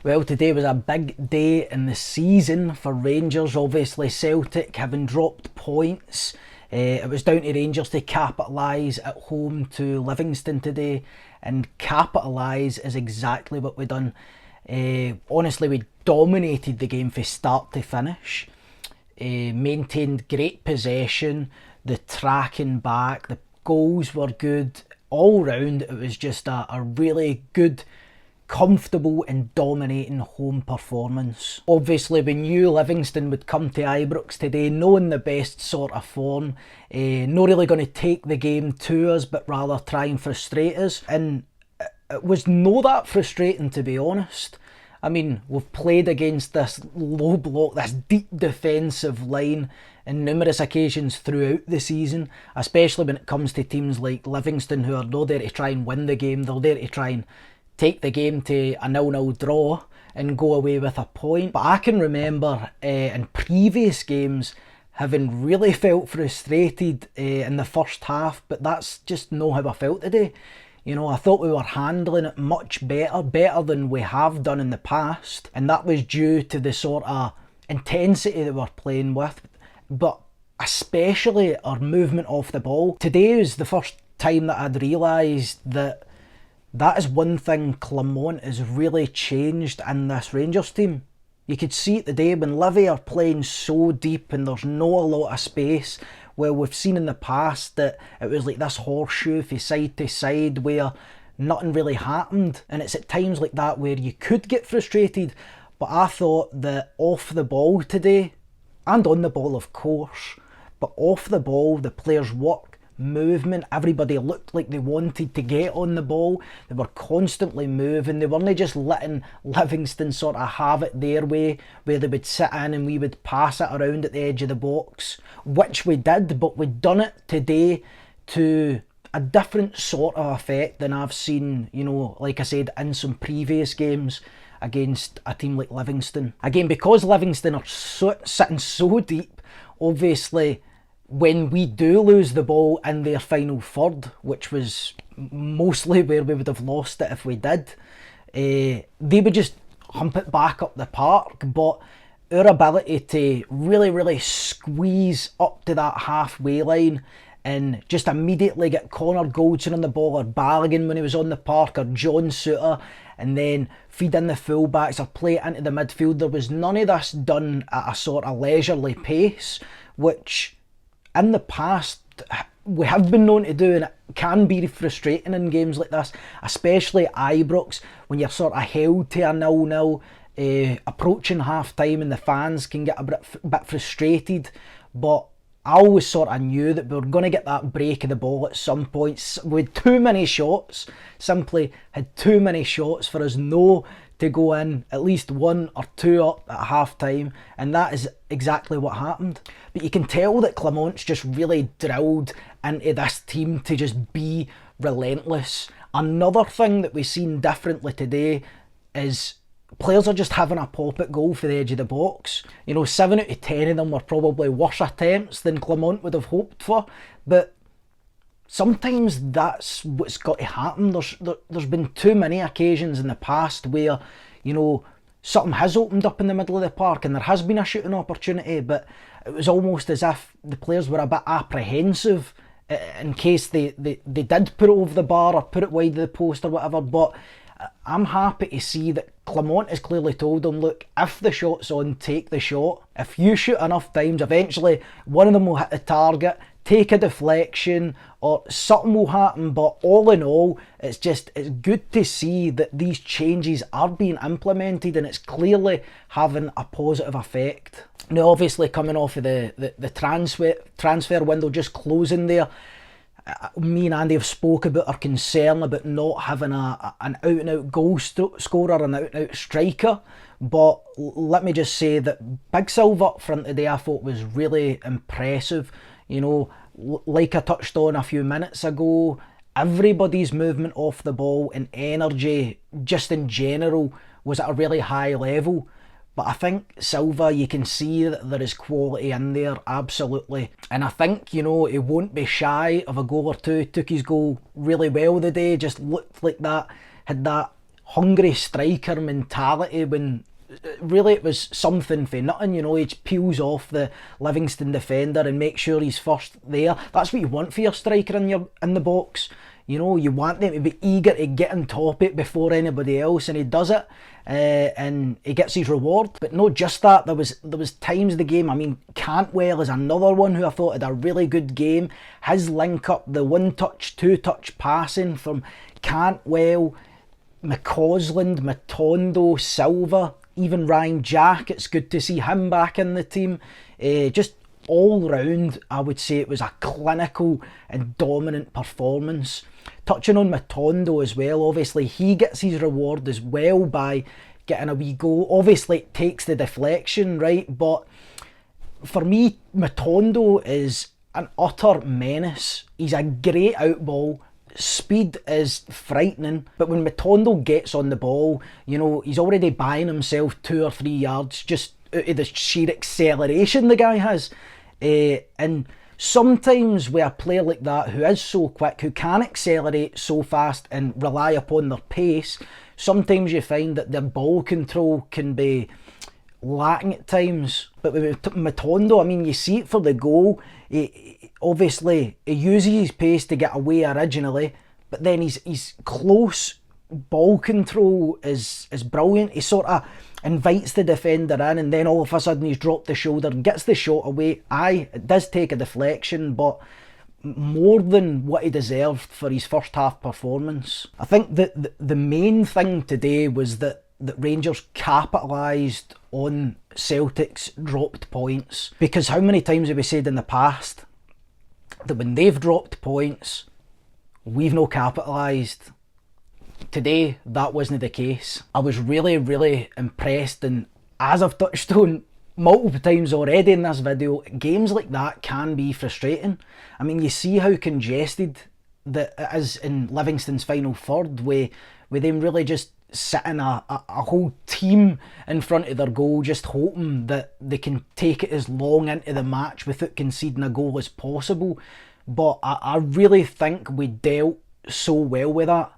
Well, today was a big day in the season for Rangers. Obviously Celtic having dropped points. It was down to Rangers to capitalise at home to Livingston today, and capitalise is exactly what we done. Honestly, we dominated the game from start to finish. Maintained great possession, the tracking back, the goals were good. All round it was just a really good, comfortable and dominating home performance. Obviously we knew Livingston would come to Ibrox today knowing the best sort of form, not really going to take the game to us but rather try and frustrate us, and it was no that frustrating, to be honest. I mean, we've played against this low block, this deep defensive line on numerous occasions throughout the season, especially when it comes to teams like Livingston, who are not there to try and win the game. They're there to try and take the game to a 0-0 draw and go away with a point. But I can remember in previous games having really felt frustrated in the first half, but that's just not how I felt today. You know, I thought we were handling it much better than we have done in the past, and that was due to the sort of intensity that we're playing with, but especially our movement off the ball. Today was the first time that I'd realised that is one thing Clement has really changed in this Rangers team. You could see it today when Livy are playing so deep and there's not a lot of space. Well, we've seen in the past that it was like this horseshoe from side to side where nothing really happened, and it's at times like that where you could get frustrated. But I thought that off the ball today, and on the ball of course, but off the ball, the players' work, movement, everybody looked like they wanted to get on the ball. They were constantly moving. They weren't just letting Livingston sort of have it their way, where they would sit in and we would pass it around at the edge of the box, which we did, but we'd done it today to a different sort of effect than I've seen, you know, like I said, in some previous games against a team like Livingston. Again, because Livingston are sitting so deep, obviously when we do lose the ball in their final third, which was mostly where we would have lost it if we did, they would just hump it back up the park. But our ability to really squeeze up to that halfway line and just immediately get Connor Goldson on the ball, or Balogun when he was on the park, or John Souttar, and then feed in the fullbacks or play it into the midfield, there was none of this done at a sort of leisurely pace, which in the past we have been known to do, and it can be frustrating in games like this, especially Ibrox, when you're sort of held to a 0-0 approaching half time, and the fans can get a bit frustrated. But I always sort of knew that we were going to get that break of the ball at some point. With too many shots, simply had too many shots for us to go in at least 1 or 2 up at half time, and that is exactly what happened. But you can tell that Clement's just really drilled into this team to just be relentless. Another thing that we've seen differently today is players are just having a pop at goal for the edge of the box. You know, 7 out of 10 of them were probably worse attempts than Clement would have hoped for, but sometimes that's what's got to happen. There's been too many occasions in the past where, you know, something has opened up in the middle of the park and there has been a shooting opportunity, but it was almost as if the players were a bit apprehensive in case they did put it over the bar or put it wide of the post or whatever. But I'm happy to see that Clement has clearly told them, look, if the shot's on, take the shot. If you shoot enough times, eventually one of them will hit the target, take a deflection, or something will happen. But all in all, it's good to see that these changes are being implemented and it's clearly having a positive effect. Now, obviously, coming off of the transfer window just closing there, me and Andy have spoke about our concern about not having an out-and-out goal scorer, an out-and-out striker. But let me just say that Big Silva up front today I thought was really impressive. You know, like I touched on a few minutes ago, everybody's movement off the ball and energy just in general was at a really high level. But I think Silva, you can see that there is quality in there, absolutely. And I think, you know, he won't be shy of a goal or two. Took his goal really well today, just looked like that, had that hungry striker mentality when really it was something for nothing. You know, he just peels off the Livingston defender and makes sure he's first there. That's what you want for your striker in the box. You know, you want them to be eager to get on top of it before anybody else, and he does it, and he gets his reward. But not just that, there was times in the game, I mean, Cantwell is another one who I thought had a really good game. His link up, the one-touch, two-touch passing from Cantwell, McCausland, Matondo, Silva, even Ryan Jack, it's good to see him back in the team. Just all round, I would say it was a clinical and dominant performance. Touching on Matondo as well, obviously he gets his reward as well by getting a wee goal. Obviously it takes the deflection, right? But for me, Matondo is an utter menace. He's a great out ball. Speed is frightening, but when Matondo gets on the ball, you know, he's already buying himself 2 or 3 yards just out of the sheer acceleration the guy has. And sometimes with a player like that who is so quick, who can accelerate so fast and rely upon their pace, sometimes you find that their ball control can be lacking at times. But with Matondo, I mean, you see it for the goal. Obviously, he uses his pace to get away originally, but then his close ball control is brilliant. He sort of invites the defender in, and then all of a sudden he's dropped the shoulder and gets the shot away. Aye, it does take a deflection, but more than what he deserved for his first half performance. I think that the main thing today was that Rangers capitalised on Celtic's dropped points, because how many times have we said in the past that when they've dropped points, we've not capitalised? Today, that wasn't the case. I was really, really impressed, and as I've touched on multiple times already in this video, games like that can be frustrating. I mean, you see how congested that it is in Livingston's final third, with them really just sitting a whole team in front of their goal, just hoping that they can take it as long into the match without conceding a goal as possible. But I really think we dealt so well with that.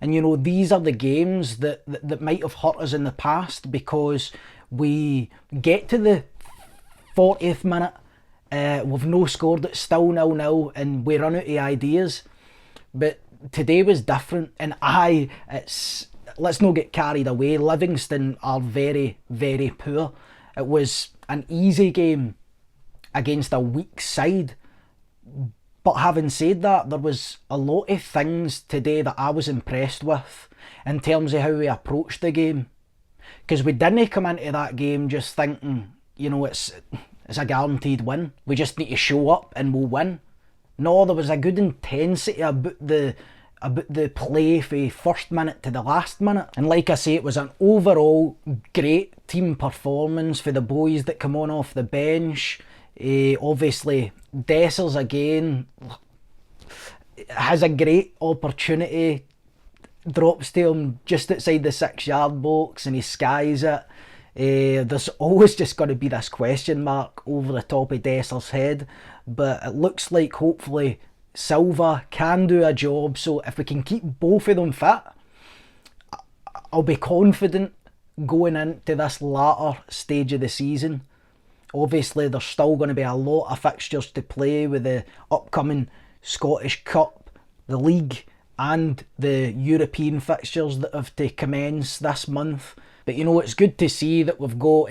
And you know, these are the games that might have hurt us in the past, because we get to the 40th minute, we've no scored, it's still 0-0, and we run out of ideas. But today was different, and let's not get carried away. Livingston are very, very poor. It was an easy game against a weak side. But having said that, there was a lot of things today that I was impressed with in terms of how we approached the game. Because we didn't come into that game just thinking, you know, it's a guaranteed win. We just need to show up and we'll win. No, there was a good intensity about the play from first minute to the last minute. And like I say, it was an overall great team performance for the boys that come on off the bench. Obviously, Dessers again has a great opportunity, drops to him just outside the 6-yard box and he skies it. There's always just got to be this question mark over the top of Dessers' head, but it looks like hopefully Silva can do a job. So if we can keep both of them fit, I'll be confident going into this latter stage of the season. Obviously, there's still going to be a lot of fixtures to play with the upcoming Scottish Cup, the League and the European fixtures that have to commence this month. But you know, it's good to see that we've got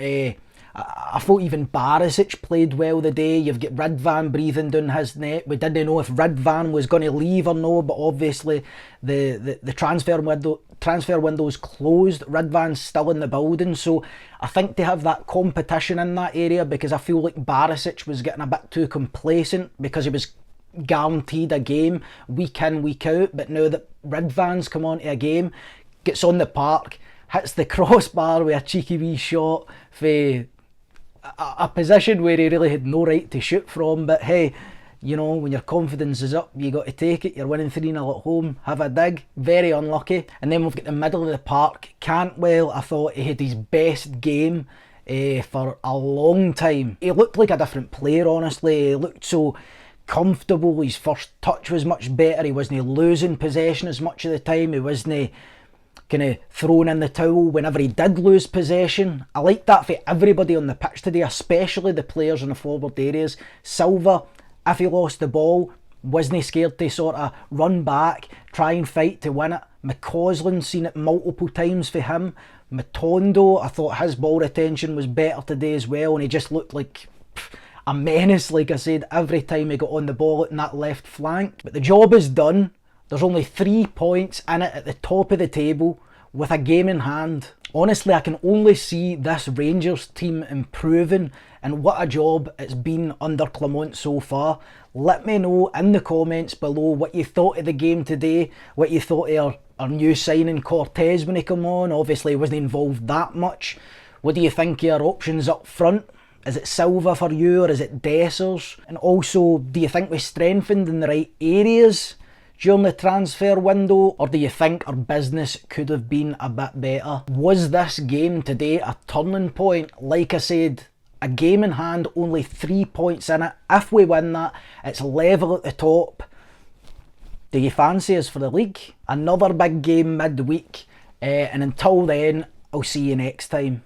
I thought even Barisic played well today. You've got Ridvan breathing down his neck. We didn't know if Ridvan was going to leave or no, but obviously the transfer window's closed. Ridvan's still in the building, so I think to have that competition in that area, because I feel like Barisic was getting a bit too complacent because he was guaranteed a game week in, week out. But now that Ridvan's come on to a game, gets on the park, hits the crossbar with a cheeky wee shot for a position where he really had no right to shoot from. But hey, you know, when your confidence is up, you got to take it. You're winning 3-0 at home, have a dig. Very unlucky. And then we've got the middle of the park. Cantwell, I thought he had his best game for a long time. He looked like a different player, honestly. He looked so comfortable. His first touch was much better. He wasn't losing possession as much of the time. He wasn't kind of throwing in the towel whenever he did lose possession. I like that for everybody on the pitch today, especially the players in the forward areas. Silva, if he lost the ball, wasn't scared to sort of run back, try and fight to win it. McCausland, seen it multiple times for him. Matondo, I thought his ball retention was better today as well, and he just looked like a menace, like I said, every time he got on the ball in that left flank. But the job is done. There's only 3 points in it at the top of the table with a game in hand. Honestly, I can only see this Rangers team improving, and what a job it's been under Clement so far. Let me know in the comments below what you thought of the game today, what you thought of our new signing Cortez when he came on. Obviously he wasn't involved that much. What do you think of our options up front? Is it Silva for you, or is it Dessers? And also, do you think we strengthened in the right areas during the transfer window, or do you think our business could have been a bit better? Was this game today a turning point? Like I said, a game in hand, only 3 points in it. If we win that, it's level at the top. Do you fancy us for the league? Another big game midweek, and until then, I'll see you next time.